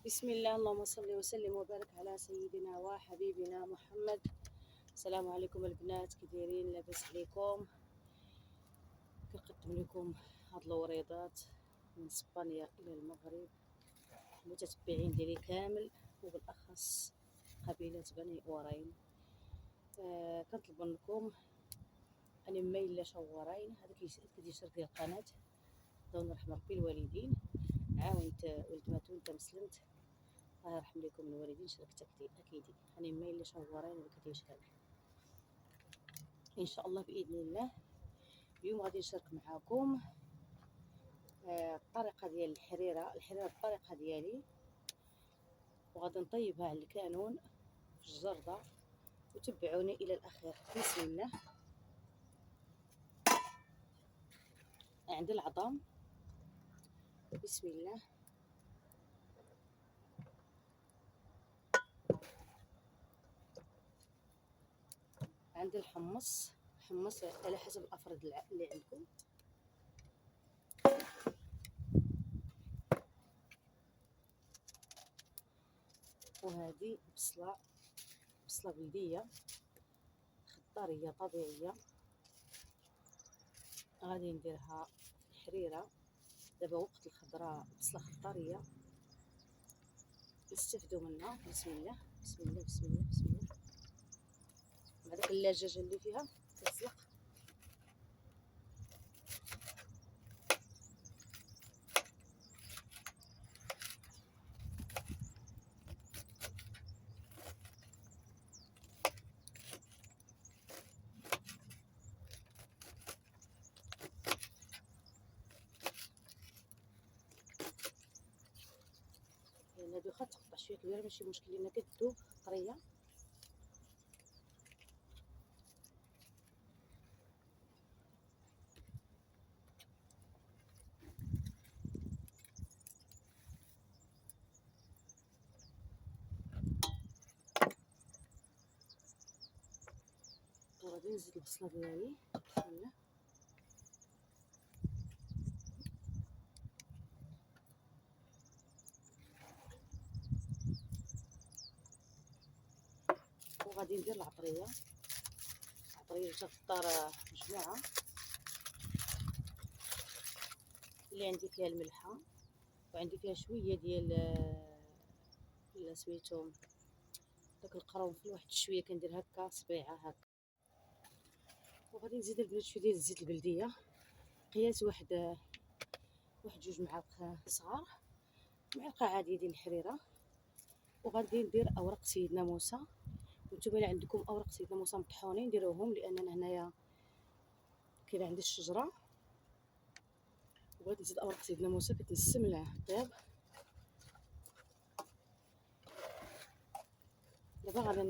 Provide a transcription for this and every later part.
بسم الله، اللهم صل وسلم وبارك على سيدنا وحبيبنا محمد. السلام عليكم البنات، كي دايرين؟ لاباس عليكم؟ كنقدم لكم هاد الوريضات من اسبانيا الى المغرب، المتتبعين ديالي كامل وبالاخص قبيله بني اورين. كنطلب منكم اني مايله شوارين هذا كيشترك ديال القناه، دون رحم ربي الوالدين. عاونت ولد ماتو انت مسلمت، الله يرحم لكم الوالدين. شاركتك اكيد انا مايله شوارين اللي كتشهد ان شاء الله باذن الله. اليوم غادي نشارك معكم الطريقه ديال الحريره بالطريقه ديالي، وغادي نطيبها على الكانون في الجرده، وتبعوني الى الاخير. بسم الله. عندي العظام، بسم الله. عندي الحمص على حسب الافراد اللي عندكم. وهذه بصله بلديه خضاريه طبيعيه، غادي نديرها في الحريره. دابا وقت الخضراء، بصله خضاريه نستافدوا منها. بسم الله بسم الله بسم الله بسم الله. مع داك اللجاجه اللي فيها تتسلق. هادو واخا تقطع شويه كبيره ماشي مشكل، لان كتذوب طريه. غادي نزيد البصله ديالي. بسم الله. وغادي ندير العطريه جات الدار مجموعه اللي عندي فيها الملحه، وعندي فيها شويه ديال لا سميتو داك القرنفل، واحد شويه كندير هكا صبيعه هكا. وغادي نزيد البنات شويه ديال الزيت البلديه، قياس واحد جوج معالق صغار، معلقه عاديه ديال الحريره. وغادي ندير اوراق سيدنا موسى، وانتم الا عندكم اوراق سيدنا موسى مطحونين ديروهم، لان انا هنايا كاين عندي الشجره. وغادي نزيد اوراق سيدنا موسى كتنسم الطياب. دابا غادي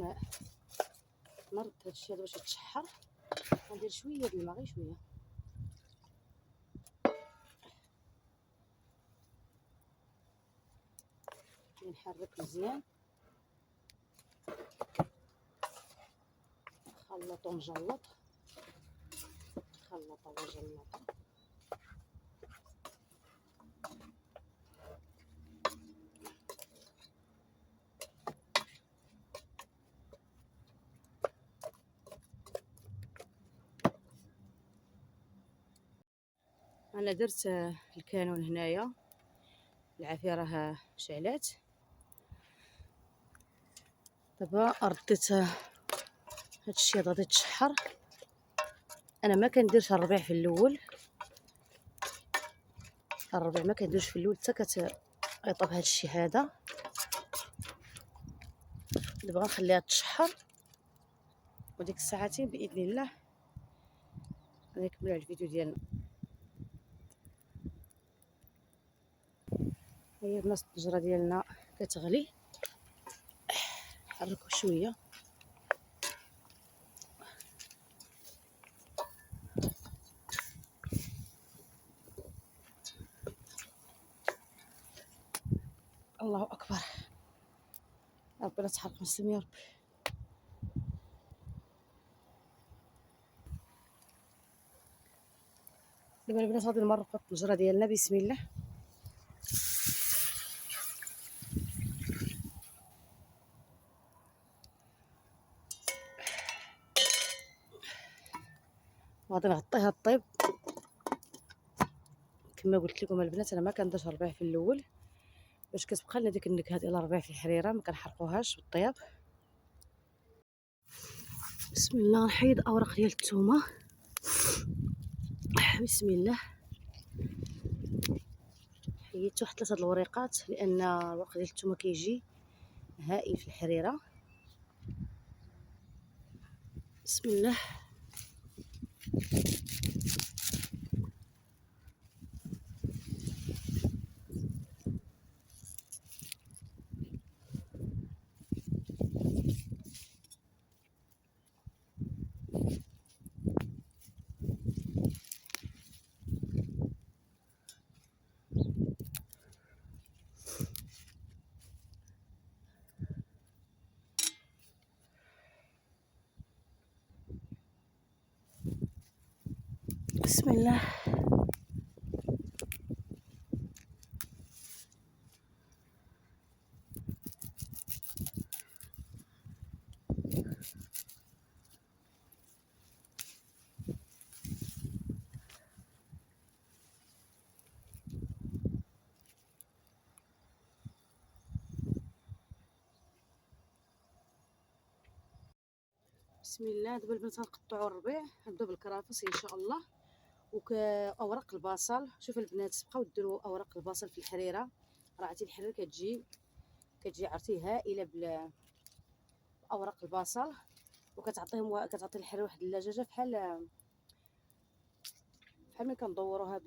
نرد هادشي هذا باش يتشحر. غندير شويه د الماء، غير شويه. نحرك مزيان، خلط ونجلط، خلط وجلط. انا درت الكانون هنايا، العافيه راه شعلات. دابا رديت هادشي غادي يتشحر. انا ما كنديرش الربيع في الاول، الربيع ما كنديرش في الاول حتى كيطيب هادشي هذا. دابا غنخليها تشحر، وديك الساعتين باذن الله غادي نكملوا على الفيديو ديالنا. هي الناس الطنجره ديالنا كتغلي، نحركو شويه. الله اكبر، ربنا تحرق مسلم يا ربي. دابا البنات غادي نمرقو الطنجره ديالنا. بسم الله. غادي نغطيها الطيب. كما قلت لكم البنات انا ما كنديرش الربيع في الاول باش كتبقى لنا ديك النكهه ديال الربيع في الحريره، ما كنحرقوهاش بالطياب. بسم الله. نحيد اوراق ديال الثومه. بسم الله. حيدت واحد 3 الوريقات لان الورق ديال الثومه كيجي هائل في الحريره. بسم الله. بسم الله. بسم الله. دابا البنات غنقطعوا الربيع، نبداو بالكرافس ان شاء الله اوراق البصل. شوف البنات بقاو ديروا اوراق البصل في الحريره، راه عرفتي الحريره كتجي عرفتي هائله باوراق البصل، كتعطي الحريره واحد اللجاجه بحال ملي كندوروها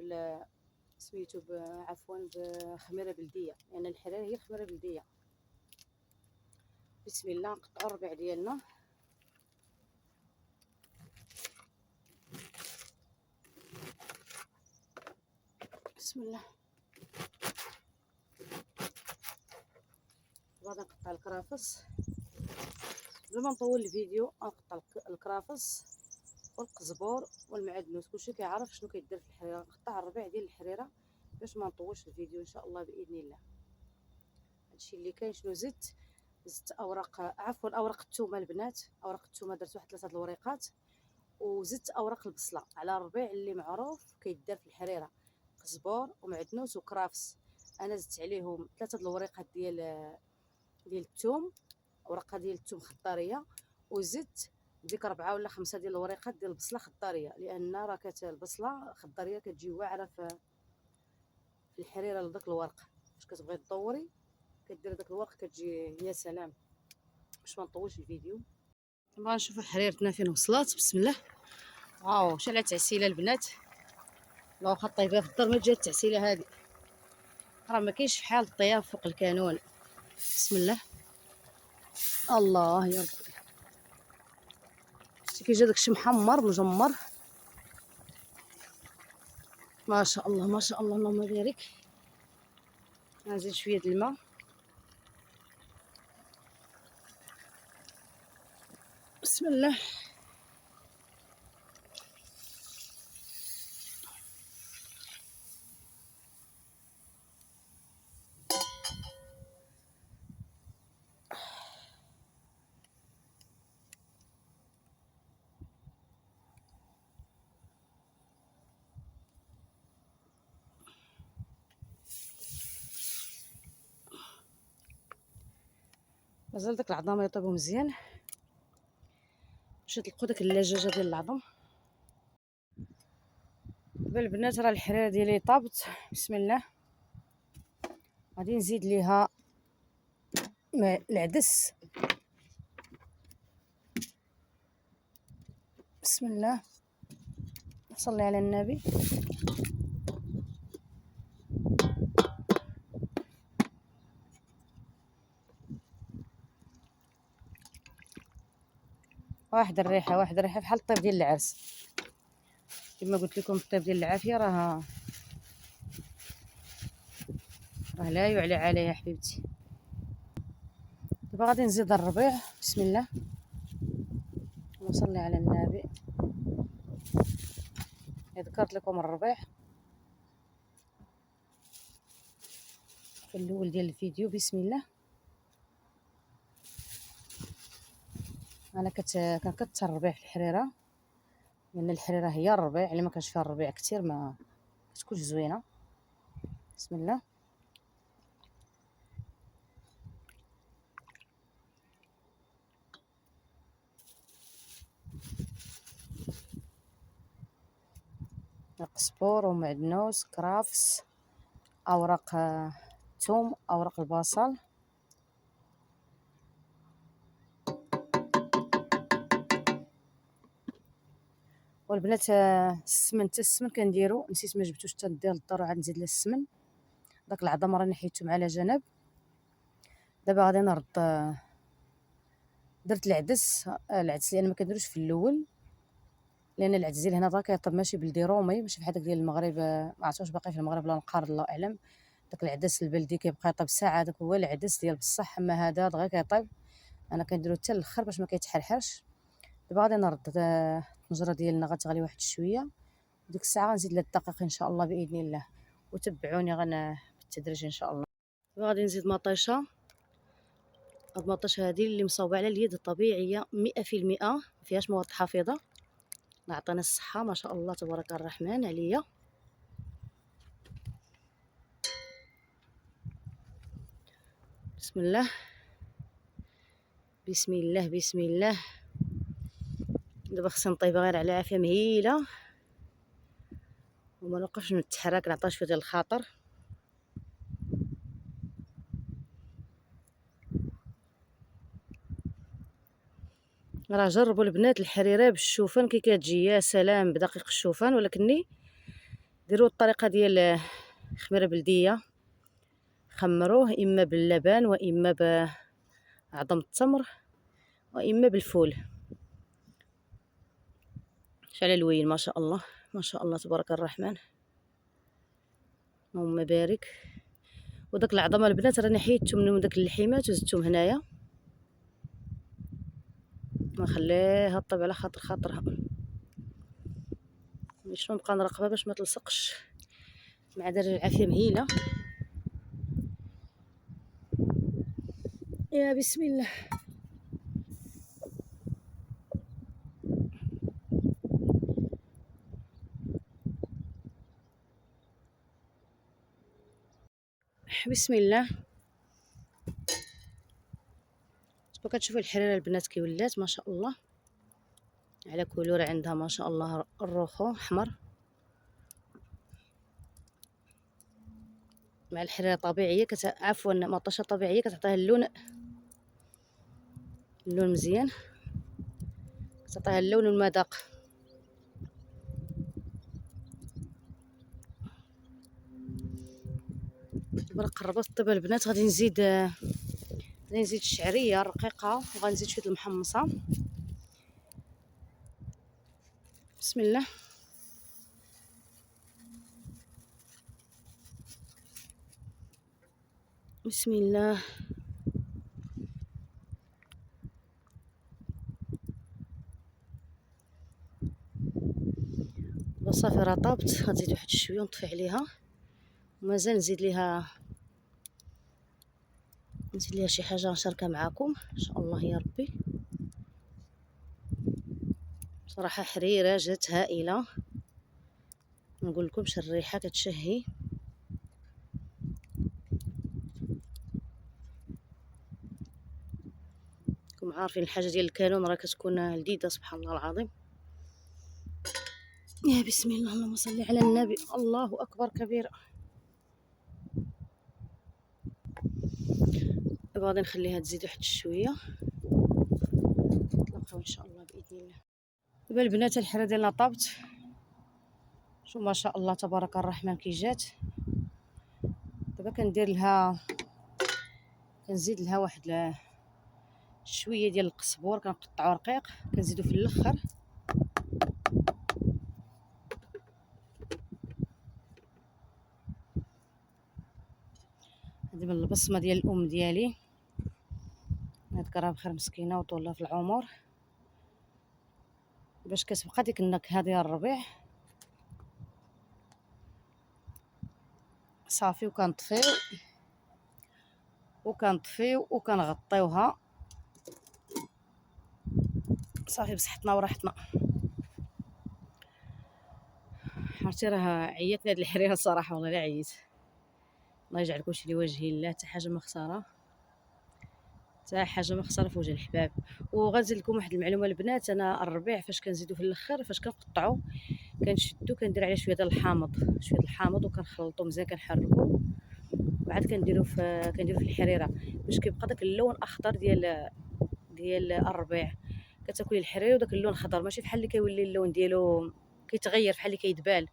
سميتو عفوا بخميره بلديه، لان يعني الحريره هي الخميره البلديه. بسم الله. نقطعوا الربيع ديالنا. بسم الله. غادي نقطع الكرافس. قبل ما نطول الفيديو غنقطع الكرافس والقزبور والمعدنوس، كلشي كيعرف شنو كيدير في الحريره. نقطع الربيع ديال الحريره باش ما نطولش الفيديو ان شاء الله باذن الله. هادشي اللي كاين. شنو زدت اوراق عفوا اوراق الثومه البنات. اوراق الثومه درت واحد 3 الوريقات، وزدت اوراق البصله على الربيع اللي معروف كيدار في الحريره، قزبور ومعدنوس وكرافس. انا زدت عليهم 3 الوريقات ديال الثوم، ورقه ديال الثوم خضاريه، وزدت ديك 4 ولا 5 ديال الوريقات ديال البصله خضاريه، لان راه البصله خضاريه كتجي واعره في الحريره لداك الورق. فاش كتبغي تدوري كدير داك الورق كتجي يا سلام. باش ما نطولش الفيديو طبعا نشوفوا حريرتنا فين وصلت. بسم الله. واو شحال تعسيله البنات، لو واخا طيبه في الدار ما تجي التعسيله هذه، راه ما كاينش بحال الطياب فوق الكانون. بسم الله. الله يا ربي شتي كيجي داكشي محمر مجمر، ما شاء الله ما شاء الله اللهم بارك. نزيد شويه د الماء. بسم الله. مازال داك العظام يطيبوا مزيان باش تلقوا داك اللجاجه ديال العظم. دابا البنات راه الحريره ديالي طابت. بسم الله. غادي نزيد ليها العدس. بسم الله. صلي على النبي. واحد الريحه بحال الطيب ديال العرس. كما قلت لكم الطيب ديال العافيه راه لا يعلى عليها حبيبتي. دابا غادي نزيد الربيع. بسم الله. نصلي على النبي. ذكرت لكم الربيع في الاول ديال الفيديو. بسم الله. انا كنكتر الربيع في الحريره لان الحريره هي الربيع، اللي ما كانش فيها الربيع كتير ما كتكونش زوينه. بسم الله. قزبور ومعدنوس كرافس، اوراق ثوم، اوراق البصل، والبنات السمن، حتى السمن كنديرو، نسيت ما جبتوش حتى ندير للدار وعاد نزيد له السمن. داك العظم راني حيدتهم على جنب. دابا غادي نرد. درت العدس لان ما كنديروش في الاول، لان العدس ديال هنا داك كيطيب ماشي بلدي رومي، ماشي بحال داك ديال المغرب. ما عرفتش باقي في المغرب ولا نقار الله اعلم. داك العدس البلدي كيبقى يطيب ساعه، داك هو العدس ديال بصح، اما هذا دغيا كيطيب. انا كنديرو حتى الاخر باش ما كيتحرحرش. دابا غادي نرد الطنجره ديالنا غتغلي واحد شويه، ديك الساعه غنزيد لها الدقيق ان شاء الله باذن الله. وتبعوني بالتدريج ان شاء الله. غادي نزيد مطيشه. هاد المطيشه هذه اللي مصوبه على اليد الطبيعيه 100%، ما فيهاش مواد حافظه. الله يعطينا الصحه، ما شاء الله تبارك الرحمن عليا. بسم الله بسم الله بسم الله. دابا خصني نطيبها غير على عافيه مهيله، وما نوقفش نتحرك، نعطيها شويه ديال الخاطر. راه جربوا البنات الحريره بالشوفان كي كتجي، يا سلام بدقيق الشوفان. ولكني ديروا الطريقه ديال خميره بلديه، خمروه اما باللبن واما بعظم التمر واما بالفول. شعل الوين ما شاء الله، ما شاء الله تبارك الرحمن، اللهم بارك. وداك العظمه البنات راني حيدتهم من داك اللحيمات وزدتهم هنايا، نخليها طيب على خاطرها. شنو نبقى نراقبها باش ما تلصقش. مع درجه العافيه مهيله. يا بسم الله. بسم الله. كتشوفوا الحريره البنات كي ولات ما شاء الله، على كولور عندها ما شاء الله، الروخو احمر مع الحريره طبيعيه عفوا مطيشه طبيعيه كتعطيها اللون مزيان، كتعطيها اللون والمذاق. دابا قربت الطيب البنات. غادي نزيد الشعريه الرقيقه، وغنزيد شويه المحمصه. بسم الله. بسم الله. صافي راه طابت. غنزيد واحد شويه ونطفي عليها، ومازال نزيد ليها شي حاجه نشاركها معكم ان شاء الله يا ربي. بصراحه حريره جات هائله، نقول لكمش الريحه كتشهي. راكم عارفين الحاجه ديال الكانون راه كتكون لذيذه سبحان الله العظيم. يا بسم الله، اللهم صل على النبي، الله اكبر كبيره. دابا غادي نخليها تزيد واحد شويه، نتلاقاو ان شاء الله باذن الله. دابا البنات الحريره ديالنا طابت، شوف ما شاء الله تبارك الرحمن كي جات. دابا كنزيد لها واحد شويه ديال القزبور، كنقطعو رقيق كنزيدو في الاخر. هذه من البصمه ديال الام ديالي، نذكرها بخير مسكينه وطولها في العمر، باش كتبقى ديك النكهه ديال الربيع. صافي وكنطفيو وكنغطيوها. صافي بصحتنا وراحتنا. عرفتي راه عيطني هاد الحريره الصراحه، والله لا عييت. الله يجعل كلشي لوجه الله، حتى حاجه ما خساره، حتى حاجه ما خساره في وجه الحباب. وغنزيد لكم واحد المعلومه البنات، انا الربيع فاش كنزيدو في الاخر، فاش كنقطعو كنشدو كندير عليه شويه ديال الحامض، شويه الحامض وكنخلطو مزيان كنحركو، وعاد كنديرو في الحريره باش كيبقى داك اللون اخضر ديال الربيع. كتاكلي الحريره وداك اللون خضر، ماشي بحال اللي كيولي اللون ديالو كيتغير بحال اللي كيدبال.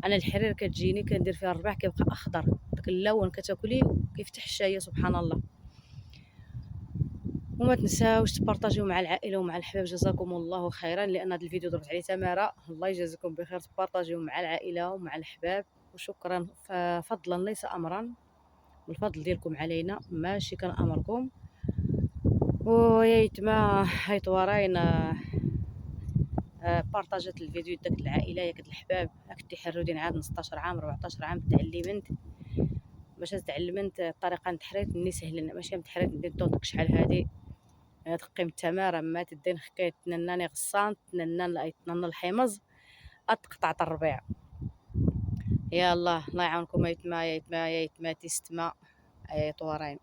انا الحريره كتجيني كندير فيها الربيع كيبقى اخضر، داك اللون كتاكلي كيفتح الشهيه سبحان الله. وما تنساوش تبارطاجيو مع العائله ومع الحباب، جزاكم الله خيرا، لان هذا الفيديو ضربت عليه تماره. الله يجازيكم بخير، تبارطاجيو مع العائله ومع الحباب، وشكرا. فضلا ليس امرا، والفضل ديالكم علينا ماشي كنامركم. ويا يتما هايط وراين بارطاجات الفيديو داك العائله ياك الحباب، راك تحرودين عاد 16 عام 14 عام تعلمت باش تعلمت الطريقه نتحريت ني سهل، ماشي نتحريت ندير دونك شحال هادي تقيم التماره ما تدين خكيت تنناني غصان تننان الحمص اتقطع الربيع. يا الله، الله يعاونكم يا يتما يا يتما يا يتما تيستما يا طوارين.